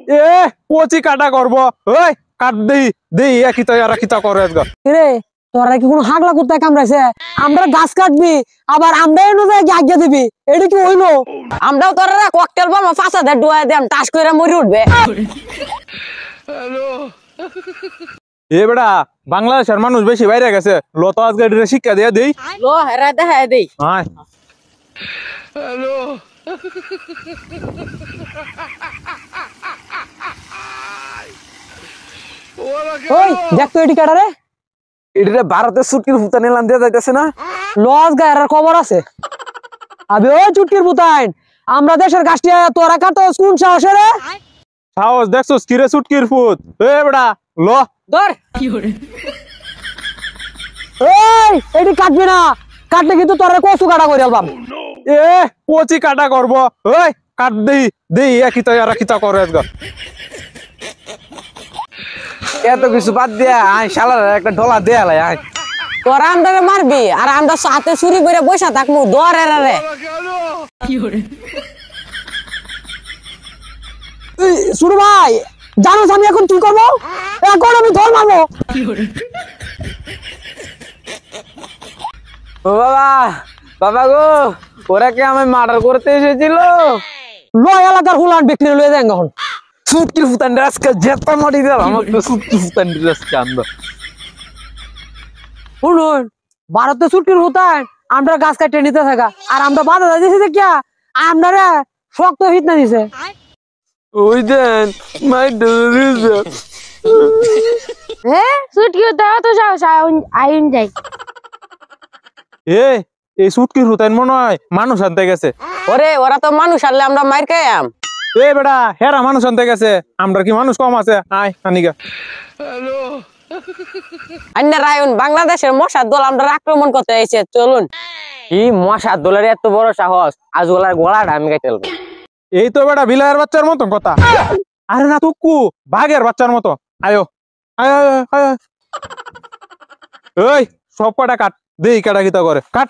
এ কচি কাটা করবো ওই কাট দেই দেই একই তো আর কি তা করে আজগা রে তোরা কি কোনো হাগলা কুত্তা কামড়াইছে আমরা গাছ কাটবি আবার আমরা এনে যাই আজ্ঞা দিবি এটা কি হইলো আমরাও তোরা ককটেল বল ফাঁসা দে ডুয়া দেম টাস কইরা মরি উঠবে হ্যালো এ বেটা বাংলাদেশের মানুষ বেশি বাইরে গেছে লো তো আজকে এটা শিক্ষা দিয়ে দেই লো হেরা দেখা দেই আয় হ্যালো ওই দেখ তো এটি কাটা রে এটা ভারতের সুটকির ভুতা নিলাম দিয়ে যাইতেছে না লস গায়ের খবর আছে আবে ওই চুটকির বুতাইন আমরা দেশের গাছটিয়া তোরা কাটো কোন সাহসে রে সাহস দেখছস কিরে সুটকির ফুট এ বেটা লো ধর কি হরে এই এটি কাটবি না কাটলে কিন্তু তোরা কচু কাটা করে আলবাম এ কচি কাটা করবো ওই কাট দেই দেই একই তো আর কি তা করে আজগা এত কিছু বাদ দিয়া আয় শালার একটা ডলা দেয়ালাই আয় তোরা আমরা মারবি আর আমরা হাতে ছুরি করে বসে থাকবো দর এরা রে কি হরে শুরু ভাই জানোস আমি এখন কি করবো এখন আমি ধর মারবো কি হরে ও বাবা বাবা গো ওরা কি আমি মার্ডার করতে এসেছিল লয় এলাকার হুলান বিক্রি লয়ে যায় এখন সুটকির ভুতান আজকে জেতা মাটি দিলাম আমার তো সুটকির ভুতান আজকে আমরা শুনুন ভারতে ছুটির হতায় আমরা গাছ কাটতে নিতে থাকা আর আমরা বাধা দিয়েছি কি আমরা শক্ত হিট না দিছে ওই দেন মাই দিছে হ্যাঁ সুটকি দাও তো যাও আইন যাই এ এই সুটকির ফুটাইন মনে হয় মানুষ আনতে গেছে ওরে ওরা তো মানুষ আনলে আমরা মার খাইয়াম এ বেটা হেরা মানুষ আনতে গেছে আমরা কি মানুষ কম আছে আয় আনিগা হ্যালো আন্না রায়ন বাংলাদেশের মশার দল আমরা আক্রমণ করতে এসেছে চলুন কি মশার দলের এত বড় সাহস আজ ওলার গলাটা আমি কেটে ফেলবো এই তো বেটা বিলায়ের বাচ্চার মতন কথা আরে না তুকু বাঘের বাচ্চার মতো আয়ো আয় আয় আয় ওই সব কটা কাট দেই কাটা কিতা করে কাট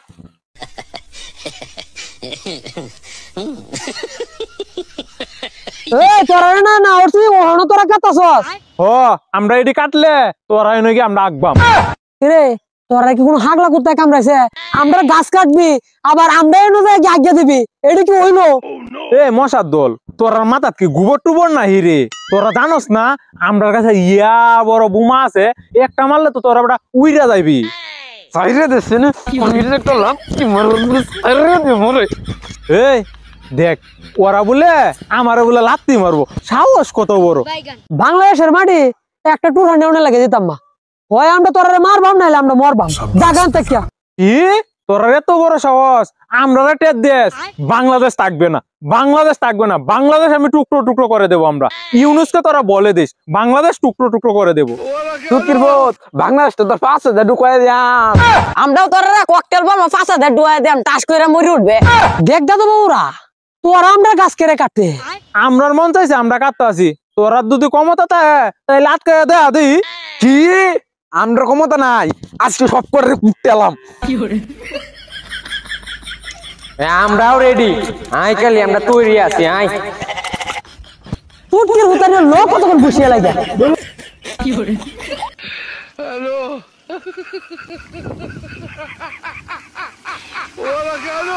এই তোরা না না ওর তুই ওহনো তোরা কাটাছস ও আমরা এটি কাটলে তোরা নাকি আমরা আঁকবাম রে তোরা কি কোনো হাগলা কুত্তা কামড়াইছে আমরা গাছ কাটবি আবার আমরা এনে যাই আজ্ঞা দিবি এটা কি হইলো এ মশার দল তোর মাথাত কি গোবর টুবর না হিরে তোরা জানোস না আমরার কাছে ইয়া বড় বোমা আছে একটা মারলে তো তোরা বেটা উইরা যাইবি সাইরে দেছে না একটা লাভ কি মরে এই দেখ ওরা বলে আমার বলে লাত্তি মারবো সাহস কত বড় বাংলাদেশের মাটি একটা টুরা নেওয়া লাগে দিতাম মা হয় আমরা তোরা মারবাম নাইলে আমরা মরবাম জাগান থেকে কি তোরা এত বড় সাহস আমরা টের দেশ বাংলাদেশ থাকবে না বাংলাদেশ থাকবে না বাংলাদেশ আমি টুকরো টুকরো করে দেবো আমরা ইউনুসকে তোরা বলে দিস বাংলাদেশ টুকরো টুকরো করে দেবো সুটকির ভূত বাংলাদেশ তো তোর 5,000 ঢুকাই দিয়াম আমরাও তোরা ককটেল বল ফাঁসা দে ডুয়া দেম টাস কইরা মরি উঠবে দেখ দাদা বউরা তোরা আমরা গাছ কেড়ে কাটতে আমরার মন চাইছে আমরা কাটতে আছি তোরা যদি ক্ষমতা থাকে তাহলে আটকে দেয়া দিই কি আমরা ক্ষমতা নাই আজকে সব করে কুটতে এলাম আমরাও রেডি আই কালি আমরা তৈরি আছি আই টুটকির হুতারে লোক কতক্ষণ বসিয়ে লাগে হ্যালো ওরা কেন